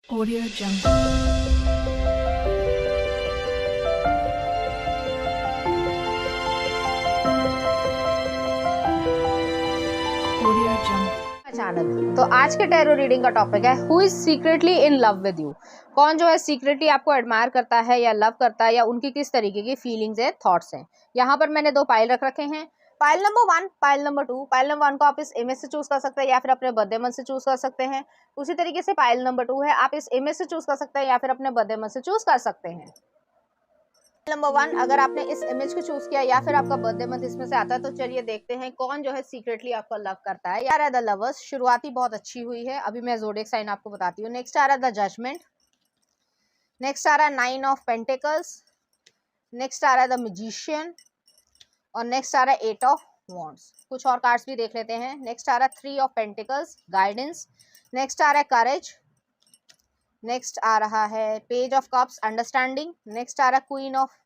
Audio Jungle. Audio Jungle. Channel. तो आज के टैरो रीडिंग का टॉपिक है who is secretly in love with you. कौन जो है सीक्रेटली आपको एडमायर करता है या लव करता है, या उनकी किस तरीके की फीलिंग्स है, थॉट्स हैं। यहाँ पर मैंने दो पाइल रख रखे हैं। Pile number 1, pile number 2। Pile number 1 को आप इस इमेज से चूज कर सकते हैं या फिर अपने बर्थडे मंथ से चूज कर सकते हैं। उसी तरीके से पाइल नंबर 2 है, आप इस इमेज से चूज कर सकते हैं या फिर अपने बर्थडे मंथ से चूज कर सकते हैं। नंबर 1, अगर आपने इस इमेज को चूज किया या फिर आपका बर्थडे मंथ इसमें से आता है, तो चलिए देखते हैं कौन जो है सीक्रेटली आपको लव करता है। यार द लवर्स, शुरुआती बहुत अच्छी हुई है। अभी मैं ज़ोडिएक साइन आपको बताती हूँ। नेक्स्ट आ रहा है द जजमेंट। नेक्स्ट आ रहा है 9 ऑफ पेंटिकल्स। नेक्स्ट आ रहा है द मैजिशियन। और नेक्स्ट आ रहा है 8 ऑफ वॉन्ड्स। कुछ और कार्ड्स भी देख लेते हैं। नेक्स्ट आ रहा है 3 ऑफ पेंटिकल्स, गाइडेंस। नेक्स्ट आ रहा है करेज। नेक्स्ट आ रहा है page of cups, understanding. Next आ रहा है क्वीन ऑफ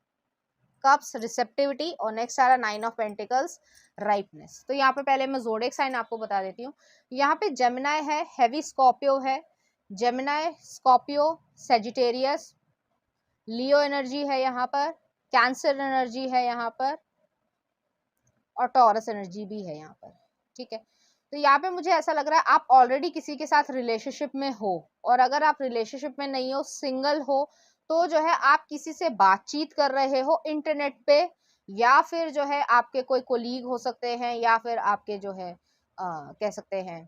कप्स, रिसेप्टिविटी। और नेक्स्ट आ रहा है 9 ऑफ पेंटिकल्स, राइपनेस। तो यहाँ पे पहले मैं ज़ोडिएक साइन आपको बता देती हूँ। यहाँ पे जेमिनाई है, हैवी स्कॉर्पियो है। जेमिनाई, स्कॉर्पियो, सेजिटेरियस, लियो एनर्जी है यहाँ पर, कैंसर एनर्जी है यहाँ पर, और टॉरस एनर्जी भी है यहाँ पर। ठीक है, तो यहाँ पे मुझे ऐसा लग रहा है आप ऑलरेडी किसी के साथ रिलेशनशिप में हो, और अगर आप रिलेशनशिप में नहीं हो, सिंगल हो, तो जो है आप किसी से बातचीत कर रहे हो इंटरनेट पे, या फिर जो है आपके कोई कोलीग हो सकते हैं, या फिर आपके जो है कह सकते हैं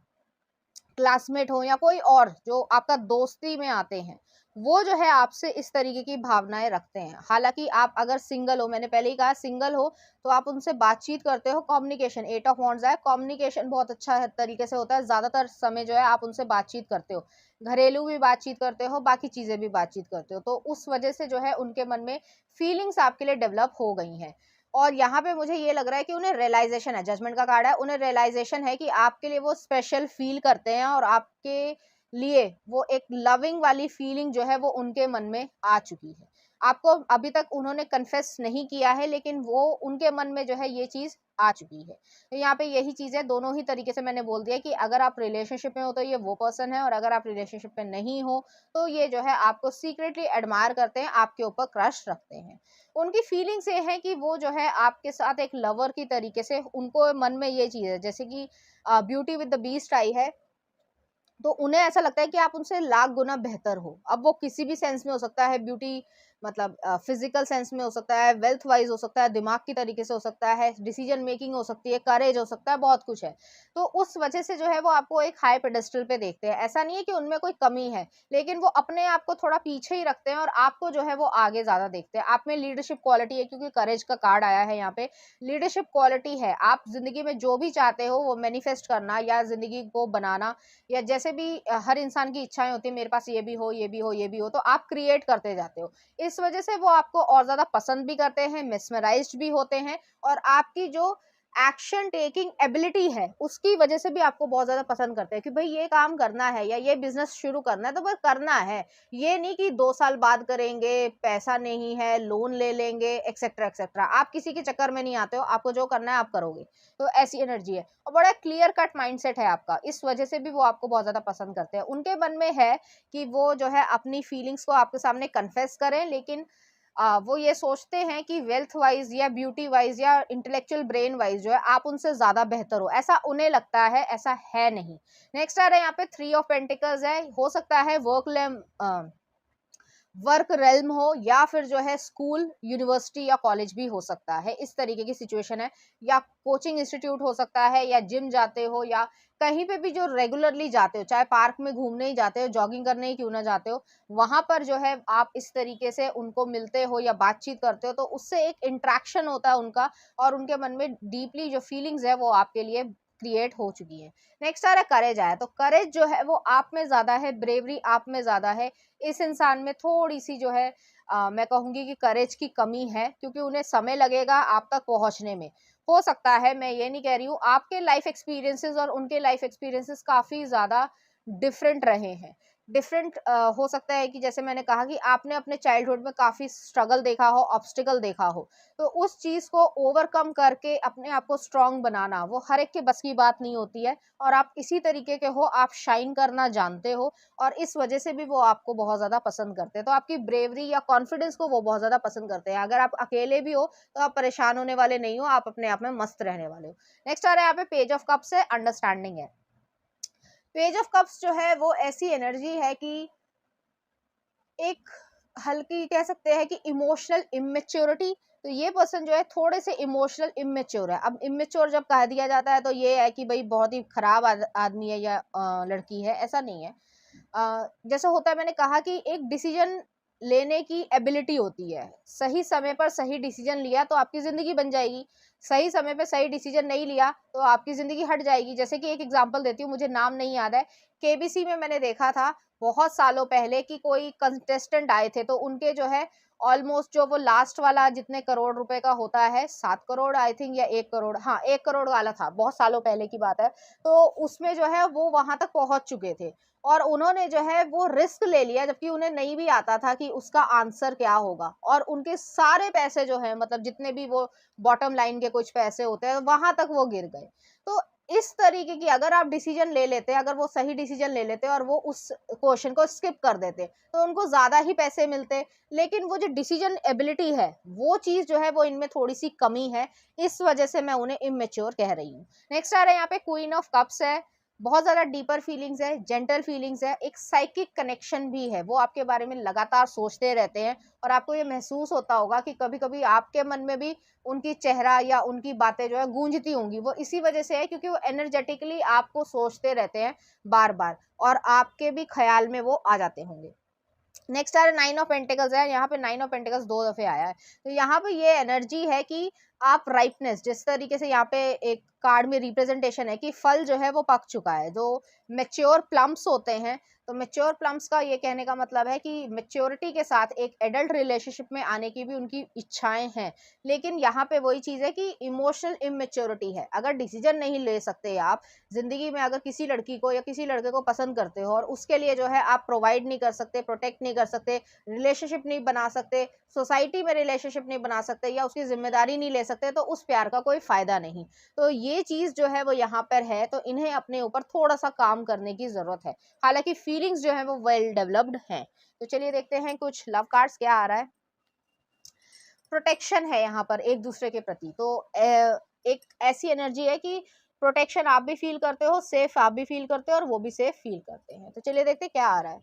क्लासमेट हो, या कोई और जो आपका दोस्ती में आते हैं, वो जो है आपसे इस तरीके की भावनाएं रखते हैं। हालांकि आप अगर सिंगल हो, मैंने पहले ही कहा सिंगल हो, तो आप उनसे बातचीत करते हो। कम्युनिकेशन, 8 ऑफ वॉन्ड्स है, कम्युनिकेशन बहुत अच्छा है तरीके से होता है। ज्यादातर समय जो है आप उनसे बातचीत करते हो, घरेलू भी बातचीत करते हो, बाकी चीजें भी बातचीत करते हो, तो उस वजह से जो है उनके मन में फीलिंग्स आपके लिए डेवलप हो गई हैं। और यहाँ पे मुझे ये लग रहा है कि उन्हें रियलाइजेशन है, जजमेंट का कार्ड है, उन्हें रियलाइजेशन है कि आपके लिए वो स्पेशल फील करते हैं, और आपके लिए वो एक लविंग वाली फीलिंग जो है वो उनके मन में आ चुकी है। आपको अभी तक उन्होंने कन्फेस नहीं किया है, लेकिन वो उनके मन में जो है ये चीज आ चुकी है। तो यहाँ पे यही चीज है, दोनों ही तरीके से मैंने बोल दिया कि अगर आप रिलेशनशिप में हो तो ये वो पर्सन है, और अगर आप रिलेशनशिप में नहीं हो तो ये जो है आपको सीक्रेटली एडमायर करते हैं, आपके ऊपर क्रश रखते हैं। उनकी फीलिंग्स ये है कि वो जो है आपके साथ एक लवर की तरीके से, उनको मन में ये चीज है, जैसे कि ब्यूटी विद द बीस्ट आई है, तो उन्हें ऐसा लगता है कि आप उनसे लाख गुना बेहतर हो। अब वो किसी भी सेंस में हो सकता है, ब्यूटी मतलब फिजिकल सेंस में हो सकता है, वेल्थ वाइज हो सकता है, दिमाग की तरीके से हो सकता है, डिसीजन मेकिंग हो सकती है, करेज हो सकता है, बहुत कुछ है। तो उस वजह से जो है वो आपको एक हाई पेडेस्टल पे देखते हैं। ऐसा नहीं है कि उनमें कोई कमी है, लेकिन वो अपने आप को थोड़ा पीछे ही रखते हैं, और आपको जो है वो आगे ज्यादा देखते हैं। आप में लीडरशिप क्वालिटी है, क्योंकि करेज का कार्ड आया है यहाँ पे, लीडरशिप क्वालिटी है। आप जिंदगी में जो भी चाहते हो वो मैनिफेस्ट करना, या जिंदगी को बनाना, या जैसे भी हर इंसान की इच्छाएं होती है, मेरे पास ये भी हो, ये भी हो, ये भी हो, तो आप क्रिएट करते जाते हो। इस वजह से वो आपको और ज्यादा पसंद भी करते हैं, मेस्मराइज्ड भी होते हैं, और आपकी जो एक्शन टेकिंग एबिलिटी है उसकी वजह से भी आपको बहुत ज्यादा पसंद करते हैं कि भाई ये काम करना है या ये बिजनेस शुरू करना है तो बस करना है। ये नहीं कि 2 साल बाद करेंगे, पैसा नहीं है, लोन ले लेंगे, एक्सेट्रा एक्सेट्रा। आप किसी के चक्कर में नहीं आते हो, आपको जो करना है आप करोगे। तो ऐसी एनर्जी है, और बड़ा क्लियर कट माइंडसेट है आपका, इस वजह से भी वो आपको बहुत ज्यादा पसंद करते हैं। उनके मन में है कि वो जो है अपनी फीलिंग्स को आपके सामने कन्फेस करें, लेकिन वो ये सोचते हैं कि वेल्थ वाइज या ब्यूटी वाइज या इंटेलेक्चुअल ब्रेन वाइज जो है आप उनसे ज्यादा बेहतर हो, ऐसा उन्हें लगता है, ऐसा है नहीं। नेक्स्ट आ रहा है यहाँ पे 3 ऑफ पेंटिकल्स है। हो सकता है वर्क रेल्म हो, या फिर जो है स्कूल, यूनिवर्सिटी या कॉलेज भी हो सकता है, इस तरीके की सिचुएशन है। या कोचिंग इंस्टीट्यूट हो सकता है, या जिम जाते हो, या कहीं पे भी जो रेगुलरली जाते हो, चाहे पार्क में घूमने ही जाते हो, जॉगिंग करने ही क्यों ना जाते हो, वहां पर जो है आप इस तरीके से उनको मिलते हो या बातचीत करते हो, तो उससे एक इंट्रैक्शन होता है उनका, और उनके मन में डीपली जो फीलिंग्स है वो आपके लिए क्रिएट हो चुकी है। नेक्स्ट आ रहा है करेज आया, तो करेज जो है वो आप में ज्यादा है, ब्रेवरी आप में ज्यादा है। इस इंसान में थोड़ी सी जो है मैं कहूंगी कि करेज की कमी है, क्योंकि उन्हें समय लगेगा आप तक पहुंचने में। हो सकता है, मैं ये नहीं कह रही हूँ, आपके लाइफ एक्सपीरियंसेस और उनके लाइफ एक्सपीरियंसेस काफी ज्यादा डिफरेंट रहे हैं। डिफरेंट हो सकता है कि जैसे मैंने कहा कि आपने अपने चाइल्डहुड में काफ़ी स्ट्रगल देखा हो, ऑब्स्टिकल देखा हो, तो उस चीज़ को ओवरकम करके अपने आप को स्ट्रांग बनाना वो हर एक के बस की बात नहीं होती है। और आप इसी तरीके के हो, आप शाइन करना जानते हो और इस वजह से भी वो आपको बहुत ज़्यादा पसंद करते हैं। तो आपकी ब्रेवरी या कॉन्फिडेंस को वो बहुत ज़्यादा पसंद करते हैं। अगर आप अकेले भी हो तो आप परेशान होने वाले नहीं हो, आप अपने आप में मस्त रहने वाले हो। नेक्स्ट आ रहा है यहाँ पे पेज ऑफ कप्स है, अंडरस्टैंडिंग है। पेज ऑफ कप्स जो है वो ऐसी एनर्जी है कि एक हल्की कह सकते हैं कि इमोशनल इमेच्योरिटी। तो ये पर्सन जो है थोड़े से इमोशनल इमेच्योर है। अब इमेच्योर जब कह दिया जाता है तो ये है कि भाई बहुत ही खराब आदमी है या लड़की है, ऐसा नहीं है। जैसे होता है, मैंने कहा कि एक डिसीजन लेने की एबिलिटी होती है। सही समय पर सही डिसीजन लिया तो आपकी जिंदगी बन जाएगी, सही समय पे सही डिसीजन नहीं लिया तो आपकी जिंदगी हट जाएगी। जैसे कि एक एग्जांपल देती हूँ, मुझे नाम नहीं याद है, केबीसी में मैंने देखा था बहुत सालों पहले कि कोई कंटेस्टेंट आए थे, तो उनके जो है ऑलमोस्ट जो वो लास्ट वाला जितने करोड़ रुपए का होता है, 7 करोड़ आई थिंक या 1 करोड़, हाँ 1 करोड़ वाला था, बहुत सालों पहले की बात है। तो उसमें जो है वो वहां तक पहुंच चुके थे और उन्होंने जो है वो रिस्क ले लिया, जबकि उन्हें नहीं भी आता था कि उसका आंसर क्या होगा, और उनके सारे पैसे जो है, मतलब जितने भी वो बॉटम लाइन के कुछ पैसे होते हैं, वहां तक वो गिर गए। तो इस तरीके की अगर आप डिसीजन ले लेते, अगर वो सही डिसीजन ले लेते और वो उस क्वेश्चन को स्किप कर देते तो उनको ज्यादा ही पैसे मिलते। लेकिन वो जो डिसीजन एबिलिटी है, वो चीज जो है वो इनमें थोड़ी सी कमी है, इस वजह से मैं उन्हें इमेच्योर कह रही हूँ। नेक्स्ट आ रहा है यहाँ पे क्वीन ऑफ कप्स है। बहुत ज्यादा डीपर फीलिंग्स है, जेंटल फीलिंग्स है, एक साइकिक कनेक्शन भी है। वो आपके बारे में लगातार सोचते रहते हैं और आपको ये महसूस होता होगा कि कभी कभी आपके मन में भी उनकी चेहरा या उनकी बातें जो है गूंजती होंगी। वो इसी वजह से है क्योंकि वो एनर्जेटिकली आपको सोचते रहते हैं बार बार और आपके भी ख्याल में वो आ जाते होंगे। नेक्स्ट आ रहा है 9 ऑफ पेंटिकल्स है। यहाँ पे 9 ऑफ पेंटिकल्स 2 दफे आया है। तो यहाँ पे ये एनर्जी है कि आप राइपनेस, जिस तरीके से यहाँ पे एक कार्ड में रिप्रेजेंटेशन है कि फल जो है वो पक चुका है, जो मेच्योर प्लम्स होते हैं। तो मेच्योर प्लम्स का ये कहने का मतलब है कि मेच्योरिटी के साथ एक एडल्ट रिलेशनशिप में आने की भी उनकी इच्छाएं हैं। लेकिन यहाँ पे वही चीज है कि इमोशनल इमेच्योरिटी है। अगर डिसीजन नहीं ले सकते आप जिंदगी में, अगर किसी लड़की को या किसी लड़के को पसंद करते हो और उसके लिए जो है आप प्रोवाइड नहीं कर सकते, प्रोटेक्ट नहीं कर सकते, रिलेशनशिप नहीं बना सकते, सोसाइटी में रिलेशनशिप नहीं बना सकते या उसकी जिम्मेदारी नहीं ले सकते, तो उस प्यार का कोई फायदा नहीं। तो ये चीज जो है वो यहाँ पर है, तो इन्हें अपने ऊपर थोड़ा सा काम करने की जरूरत है। हालांकि फीलिंग्स जो है वो वेल डेवलप्ड हैं। तो चलिए देखते हैं कुछ लव कार्ड्स क्या आ रहा है। प्रोटेक्शन है यहाँ पर एक दूसरे के प्रति। तो एक ऐसी एनर्जी है कि प्रोटेक्शन आप भी फील करते हो, सेफ आप भी फील करते हो और वो भी सेफ फील करते हैं। तो चलिए देखते हैं क्या आ रहा है।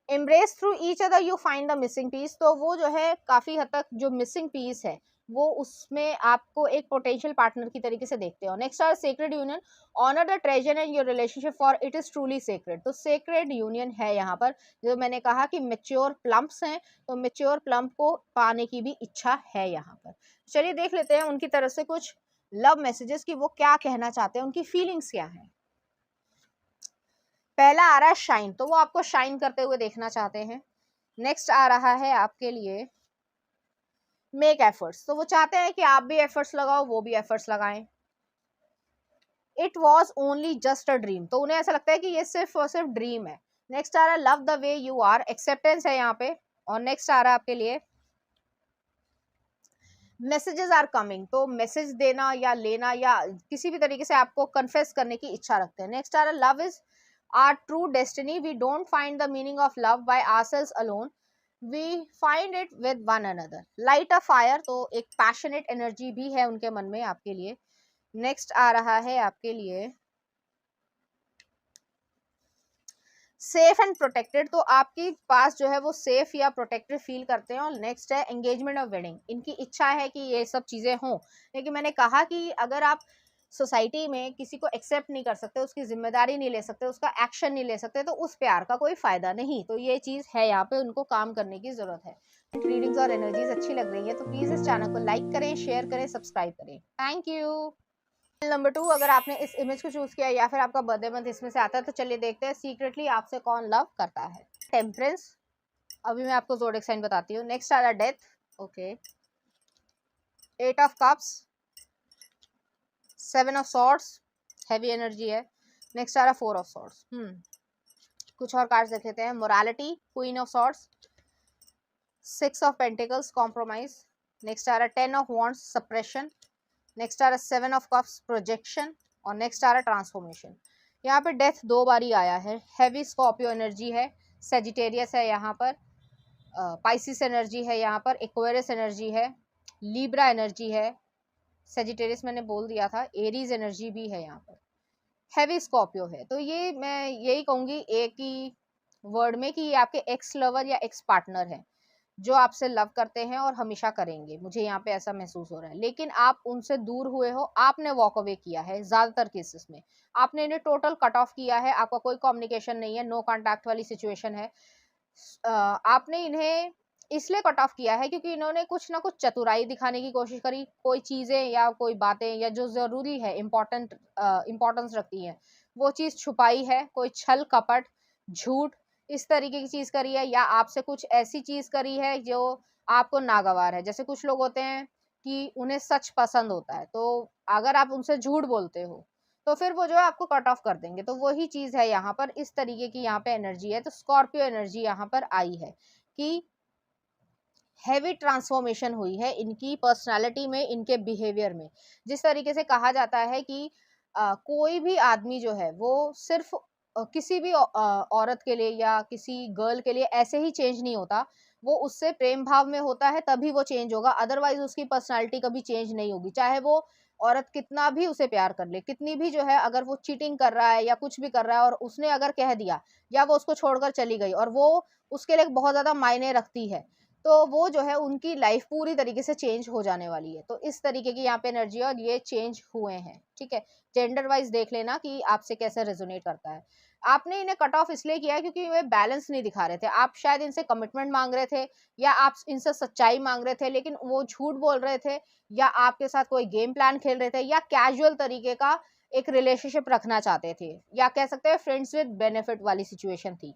Embrace through each other you find the missing piece. तो वो जो है काफी हद तक जो मिसिंग पीस है वो उसमें आपको एक पोटेंशियल पार्टनर की तरीके से देखते हो। Next are sacred union. Honour the treasure and your relationship for it is truly sacred. तो सेक्रेड यूनियन है यहाँ पर। जो मैंने कहा कि मेच्योर प्लम्प्स हैं, तो मेच्योर प्लम्प को पाने की भी इच्छा है यहाँ पर। चलिए देख लेते हैं उनकी तरफ से कुछ लव मैसेजेस कि वो क्या कहना चाहते हैं, उनकी फीलिंग्स क्या है। पहला आ रहा है शाइन। तो वो आपको शाइन करते हुए देखना चाहते हैं। नेक्स्ट आ रहा है आपके लिए मेक एफर्ट्स। तो वो चाहते हैं कि आप भी एफर्ट्स लगाओ, वो भी एफर्ट्स लगाएं। It was only just a dream. तो उन्हें ऐसा लगता है कि ये सिर्फ और सिर्फ ड्रीम है। नेक्स्ट आ रहा है love the way you are. Acceptance है यहाँ पे। और नेक्स्ट आ रहा है आपके लिए मैसेजेस आर कमिंग। तो मैसेज देना या लेना या किसी भी तरीके से आपको कन्फेस करने की इच्छा रखते हैं। नेक्स्ट आ रहा है love is our true destiny. We don't find the meaning of love by ourselves alone, we find it with one another. Light a fire. तो एक पैशनेट एनर्जी भी है उनके मन में आपके लिए। नेक्स्ट आ रहा है आपके लिए सेफ एंड प्रोटेक्टेड। तो आपके पास जो है वो सेफ या प्रोटेक्टेड फील करते हैं। और नेक्स्ट है एंगेजमेंट और वेडिंग। इनकी इच्छा है कि ये सब चीजें हों। लेकिन मैंने कहा कि अगर आप सोसाइटी में किसी को एक्सेप्ट नहीं कर सकते, उसकी जिम्मेदारी नहीं ले सकते, उसका एक्शन नहीं ले सकते, तो उस प्यार का कोई फायदा नहीं। तो ये चीज है, यहाँ पे उनको काम करने की जरूरत है। रीडिंग्स और एनर्जीज अच्छी लग रही है तो प्लीज इस चैनल को लाइक करें, शेयर करें, सब्सक्राइब करें। Thank you. नंबर 2, अगर आपने इस इमेज को चूज किया या फिर आपका बर्थडे मंथ इसमें से आता है तो चलिए देखते हैं सीक्रेटली आपसे कौन लव करता है। टेम्परेंस। अभी मैं आपको ज़ोडिएक साइन बताती हूँ। नेक्स्ट आ रहा death. Okay. 8 of cups, 7 of swords, heavy energy है। नेक्स्ट आ रहा 4 ऑफ सॉर्ड्स। कुछ और कार्ड्स देख लेते हैं। Morality, queen of swords, 6 of pentacles, compromise. Next आ रहा है 10 ऑफ वॉन्ड्स, सप्रेशन। नेक्स्ट आ रहा है 7 ऑफ कप्स, प्रोजेक्शन। और नेक्स्ट आ रहा है ट्रांसफॉर्मेशन। यहाँ पे डेथ 2 बारी आया है। हैवी स्कॉर्पियो एनर्जी है, सेजिटेरियस है यहाँ पर, पाइसिस एनर्जी है यहाँ पर, एक्वेरियस एनर्जी है, लीब्रा एनर्जी है, सेजिटेरियस मैंने बोल दिया था, एरीज एनर्जी भी है यहाँ पर, हैवी स्कॉर्पियो है। तो ये मैं यही कहूँगी एक ही वर्ड में कि ये आपके एक्स लवर या एक्स पार्टनर है जो आपसे लव करते हैं और हमेशा करेंगे, मुझे यहाँ पे ऐसा महसूस हो रहा है। लेकिन आप उनसे दूर हुए हो, आपने वॉक अवे किया है ज्यादातर केसेस में, आपने इन्हें टोटल कट ऑफ किया है, आपका कोई कम्युनिकेशन नहीं है, नो कॉन्टैक्ट वाली सिचुएशन है। आपने इन्हें इसलिए कट ऑफ किया है क्योंकि इन्होंने कुछ ना कुछ चतुराई दिखाने की कोशिश करी, कोई चीजें या कोई बातें या जो जरूरी है, इम्पोर्टेंस रखती है, वो चीज छुपाई है, कोई छल कपट झूठ इस तरीके की चीज करी है, या आपसे कुछ ऐसी चीज करी है जो आपको नागवार है। जैसे कुछ लोग होते हैं कि उन्हें सच पसंद होता है, तो अगर आप उनसे झूठ बोलते हो तो फिर वो जो है आपको कट ऑफ कर देंगे। तो वही चीज है यहाँ पर, इस तरीके की यहाँ पे एनर्जी है। तो स्कॉर्पियो एनर्जी यहाँ पर आई है कि हैवी ट्रांसफॉर्मेशन हुई है इनकी पर्सनालिटी में, इनके बिहेवियर में। जिस तरीके से कहा जाता है कि कोई भी आदमी जो है वो सिर्फ किसी भी औरत के लिए या किसी गर्ल के लिए ऐसे ही चेंज नहीं होता, वो उससे प्रेम भाव में होता है तभी वो चेंज होगा, अदरवाइज उसकी पर्सनालिटी कभी चेंज नहीं होगी। चाहे वो औरत कितना भी उसे प्यार कर ले, कितनी भी जो है, अगर वो चीटिंग कर रहा है या कुछ भी कर रहा है और उसने अगर कह दिया या वो उसको छोड़कर चली गई और वो उसके लिए बहुत ज्यादा मायने रखती है, तो वो जो है उनकी लाइफ पूरी तरीके से चेंज हो जाने वाली है। तो इस तरीके की यहाँ पे एनर्जी है और ये चेंज हुए हैं, ठीक है। जेंडर वाइज देख लेना कि आपसे कैसे रेजोनेट करता है। आपने इन्हें कट ऑफ इसलिए किया है क्योंकि वे बैलेंस नहीं दिखा रहे थे। आप शायद इनसे कमिटमेंट मांग रहे थे या आप इनसे सच्चाई मांग रहे थे, लेकिन वो झूठ बोल रहे थे या आपके साथ कोई गेम प्लान खेल रहे थे या कैजुअल तरीके का एक रिलेशनशिप रखना चाहते थे, या कह सकते हैं फ्रेंड्स विद बेनिफिट वाली सिचुएशन थी।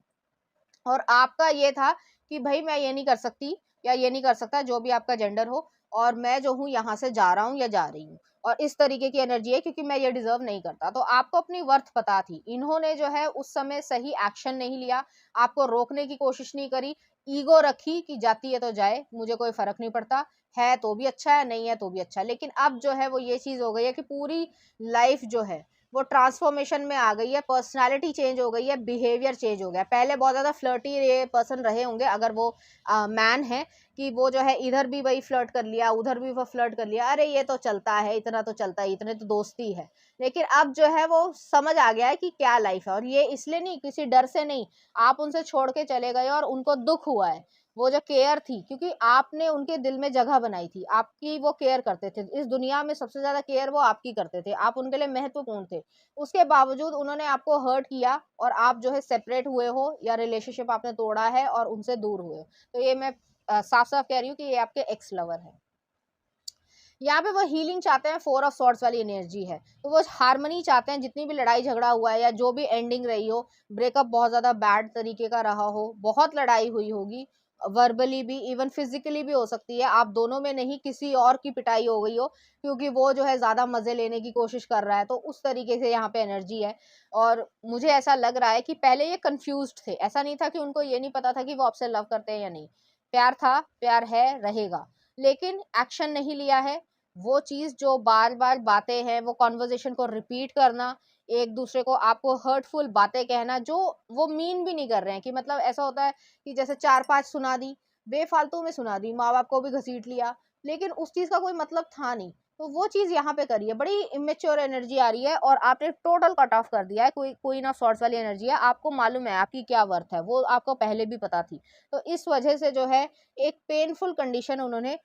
और आपका ये था कि भाई मैं ये नहीं कर सकती या ये नहीं कर सकता, जो भी आपका जेंडर हो, और मैं जो हूँ यहाँ से जा रहा हूँ या जा रही हूँ, और इस तरीके की एनर्जी है क्योंकि मैं ये डिजर्व नहीं करता। तो आपको अपनी वर्थ पता थी। इन्होंने जो है उस समय सही एक्शन नहीं लिया, आपको रोकने की कोशिश नहीं करी, ईगो रखी कि जाती है तो जाए, मुझे कोई फर्क नहीं पड़ता, है तो भी अच्छा है, नहीं है तो भी अच्छा है। लेकिन अब जो है वो ये चीज हो गई है कि पूरी लाइफ जो है वो ट्रांसफॉर्मेशन में आ गई है, पर्सनालिटी चेंज हो गई है, बिहेवियर चेंज हो गया। पहले बहुत ज्यादा फ्लर्टी ये पर्सन रहे होंगे अगर वो मैन है, कि वो जो है इधर भी वही फ्लर्ट कर लिया, उधर भी वो फ्लर्ट कर लिया, अरे ये तो चलता है, इतना तो चलता है, इतने तो दोस्ती है। लेकिन अब जो है वो समझ आ गया है कि क्या लाइफ है, और ये इसलिए नहीं, किसी डर से नहीं, आप उनसे छोड़ के चले गए और उनको दुख हुआ है। वो जो केयर थी, क्योंकि आपने उनके दिल में जगह बनाई थी, आपकी वो केयर करते थे, इस दुनिया में सबसे ज्यादा केयर वो आपकी करते थे, आप उनके लिए महत्वपूर्ण थे। उसके बावजूद उन्होंने आपको हर्ट किया और आप जो है सेपरेट हुए हो या रिलेशनशिप आपने तोड़ा है और उनसे दूर हुए हो। तो ये मैं साफ साफ कह रही हूँ कि ये आपके एक्स लवर है। यहाँ पे वो हीलिंग चाहते हैं, 4 ऑफ सॉर्ड्स वाली एनर्जी है, तो वो हारमनी चाहते हैं। जितनी भी लड़ाई झगड़ा हुआ है या जो भी एंडिंग रही हो, ब्रेकअप बहुत ज्यादा बैड तरीके का रहा हो, बहुत लड़ाई हुई होगी, वर्बली भी, इवन फिजिकली भी हो सकती है, आप दोनों में नहीं किसी और की पिटाई हो गई हो क्योंकि वो जो है ज्यादा मजे लेने की कोशिश कर रहा है, तो उस तरीके से यहाँ पे एनर्जी है। और मुझे ऐसा लग रहा है कि पहले ये कंफ्यूज्ड थे, ऐसा नहीं था कि उनको ये नहीं पता था कि वो आपसे लव करते हैं या नहीं, प्यार था, प्यार है, रहेगा, लेकिन एक्शन नहीं लिया है। वो चीज जो बार बार बातें हैं, वो कॉन्वर्जेशन को रिपीट करना, एक दूसरे को आपको हर्टफुल बातें कहना, जो वो मीन भी नहीं कर रहे हैं, कि मतलब ऐसा होता है कि जैसे 4-5 सुना दी, बेफालतू में सुना दी, माँ बाप को भी घसीट लिया, लेकिन उस चीज का कोई मतलब था नहीं। तो वो चीज यहाँ पे करी है, बड़ी इमेच्योर एनर्जी आ रही है और आपने टोटल कट ऑफ कर दिया है। कोई क्वीन ऑफ सॉर्ड्स वाली एनर्जी है, आपको मालूम है आपकी क्या वर्थ है, वो आपको पहले भी पता थी। तो इस वजह से जो है एक पेनफुल कंडीशन उन्होंने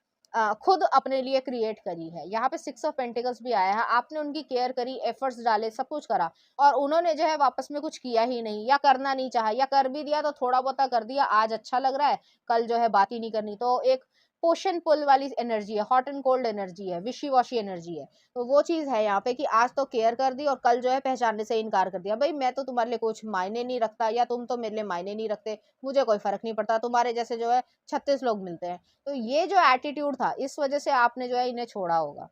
खुद अपने लिए क्रिएट करी है। यहाँ पे 6 ऑफ पेंटिकल्स भी आया है, आपने उनकी केयर करी, एफर्ट्स डाले, सब कुछ करा, और उन्होंने जो है वापस में कुछ किया ही नहीं या करना नहीं चाहा, या कर भी दिया तो थोड़ा बहुत कर दिया, आज अच्छा लग रहा है, कल जो है बात ही नहीं करनी। तो एक पोशन पुल वाली एनर्जी है, हॉट एंड कोल्ड एनर्जी है, विशी वॉशी एनर्जी है। तो वो चीज है यहाँ पे कि आज तो केयर कर दी और कल जो है पहचानने से इनकार कर दिया, भाई मैं तो तुम्हारे लिए कुछ मायने नहीं रखता, या तुम तो मेरे लिए मायने नहीं रखते, मुझे कोई फर्क नहीं पड़ता, तुम्हारे जैसे जो है 36 लोग मिलते हैं। तो ये जो एटीट्यूड था, इस वजह से आपने जो है इन्हें छोड़ा होगा,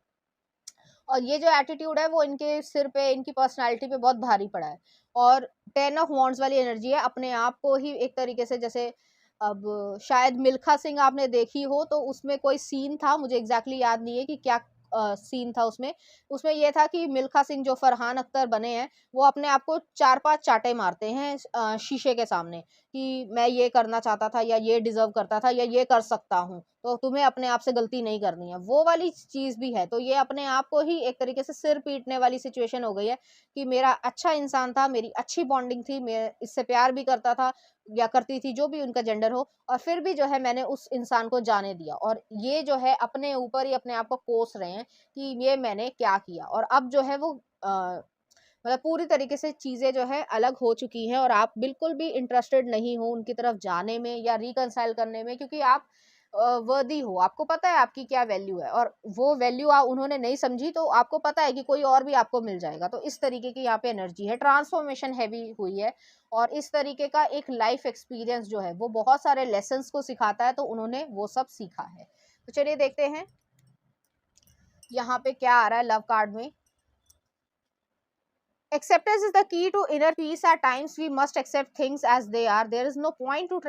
और ये जो एटीट्यूड है वो इनके सिर पे, इनकी पर्सनालिटी पे बहुत भारी पड़ा है। और 10 ऑफ वॉन्ड्स वाली एनर्जी है, अपने आप को ही एक तरीके से, जैसे अब शायद मिल्खा सिंह आपने देखी हो, तो उसमें कोई सीन था, मुझे एग्जैक्टली याद नहीं है कि क्या सीन था उसमें। उसमें ये था कि मिल्खा सिंह जो फरहान अख्तर बने हैं, वो अपने आप को 4-5 चाटे मारते हैं शीशे के सामने कि मैं ये करना चाहता था, या ये डिजर्व करता था, या ये कर सकता हूँ, तो तुम्हें अपने आप से गलती नहीं करनी है, वो वाली चीज़ भी है। तो ये अपने आप को ही एक तरीके से सिर पीटने वाली सिचुएशन हो गई है कि मेरा अच्छा इंसान था, मेरी अच्छी बॉन्डिंग थी, मैं इससे प्यार भी करता था या करती थी, जो भी उनका जेंडर हो, और फिर भी जो है मैंने उस इंसान को जाने दिया, और ये जो है अपने ऊपर ही अपने आप को कोस रहे हैं कि ये मैंने क्या किया। और अब जो है वो मतलब पूरी तरीके से चीज़ें जो है अलग हो चुकी हैं, और आप बिल्कुल भी इंटरेस्टेड नहीं हो उनकी तरफ जाने में या रिकंसाइल करने में, क्योंकि आप वर्दी हो, आपको पता है आपकी क्या वैल्यू है, और वो वैल्यू उन्होंने नहीं समझी, तो आपको पता है कि कोई और भी आपको मिल जाएगा। तो इस तरीके की यहाँ पे एनर्जी है, ट्रांसफॉर्मेशन हैवी हुई है, और इस तरीके का एक लाइफ एक्सपीरियंस जो है वो बहुत सारे लेसन्स को सिखाता है, तो उन्होंने वो सब सीखा है। तो चलिए देखते हैं यहाँ पे क्या आ रहा है लव कार्ड में। Acceptance is the key to inner peace. At times, we must accept things as they are. There is no point to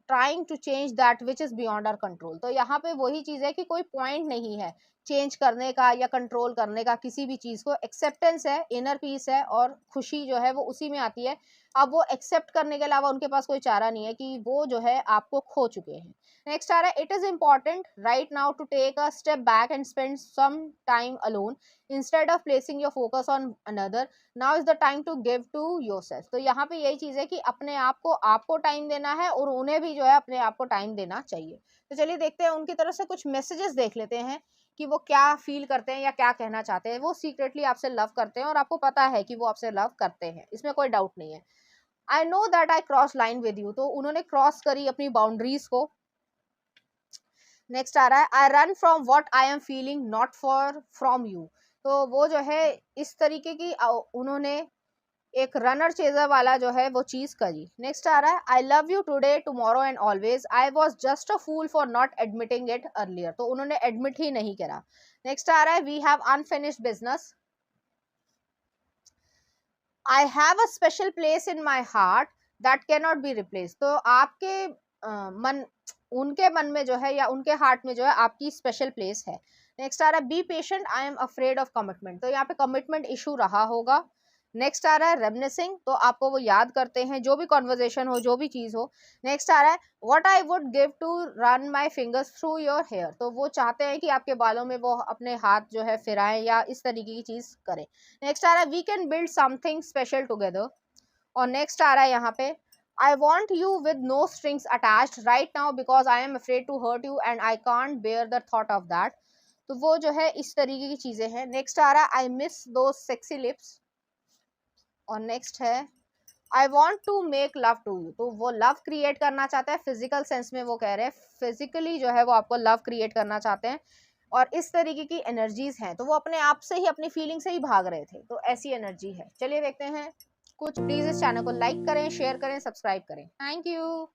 trying to change that which is beyond our control. तो यहाँ पे वही चीज़ है कि कोई point नहीं है change करने का या कंट्रोल करने का किसी भी चीज़ को। एक्सेप्टेंस है, इनर पीस है, और खुशी जो है वो उसी में आती है। अब वो एक्सेप्ट करने के अलावा उनके पास कोई चारा नहीं है कि वो जो है आपको खो चुके हैं। नेक्स्ट आ रहा है, it is important right now to take a step back and spend some time alone instead of placing your focus on another. Now is the time to give to yourself. तो यहाँ पे यही चीज़ है कि अपने आप को आपको टाइम देना है, और उन्हें भी जो है अपने आप को टाइम देना चाहिए। तो चलिए देखते हैं उनकी तरफ से कुछ मैसेजेस देख लेते हैं कि वो क्या फील करते हैं या क्या कहना चाहते हैं। वो सीक्रेटली आपसे लव करते हैं, और आपको पता है कि वो आपसे लव करते हैं, इसमें कोई डाउट नहीं है। I know that I cross line with you. तो उन्होंने क्रॉस करी अपनी बाउंड्रीज को। नेक्स्ट आ रहा है, I run from what I am feeling not for from you. तो वो जो है इस तरीके की उन्होंने एक रनर चेजर वाला जो है वो चीज करी। नेक्स्ट आ रहा है, I love you today tomorrow and always, I was just a fool for not admitting it earlier. तो उन्होंने एडमिट ही नहीं करा। नेक्स्ट आ रहा है, we have unfinished business, I have a special place in my heart that can not be replace. तो आपके मन, उनके मन में जो है या उनके हार्ट में जो है आपकी स्पेशल प्लेस है। नेक्स्ट आ रहा है, be patient, I am afraid of commitment. तो यहाँ पे कमिटमेंट इशू रहा होगा। नेक्स्ट आ रहा है, रेमनिसिंग, तो आपको वो याद करते हैं जो भी कॉन्वर्जेशन हो, जो भी चीज़ हो। नेक्स्ट आ रहा है, what I would give to run my fingers through your hair. तो वो चाहते हैं कि आपके बालों में वो अपने हाथ जो है फिराएं या इस तरीके की चीज़ करें। नेक्स्ट आ रहा है, we can build something special together. और नेक्स्ट आ रहा है यहाँ पे, I want you with no strings attached right now because I am afraid to hurt you and I can't bear the thought of that. तो वो जो है इस तरीके की चीज़ें हैं। नेक्स्ट आ रहा है, I miss those sexy lips. और नेक्स्ट है, I want to make love to you. तो वो लव क्रिएट करना चाहता है, फिजिकल सेंस में वो कह रहे हैं, फिजिकली जो है वो आपको लव क्रिएट करना चाहते हैं, और इस तरीके की एनर्जीज हैं। तो वो अपने आप से ही, अपनी फीलिंग से ही भाग रहे थे, तो ऐसी एनर्जी है। चलिए देखते हैं कुछ। प्लीज इस चैनल को लाइक करें, शेयर करें, सब्सक्राइब करें। Thank you.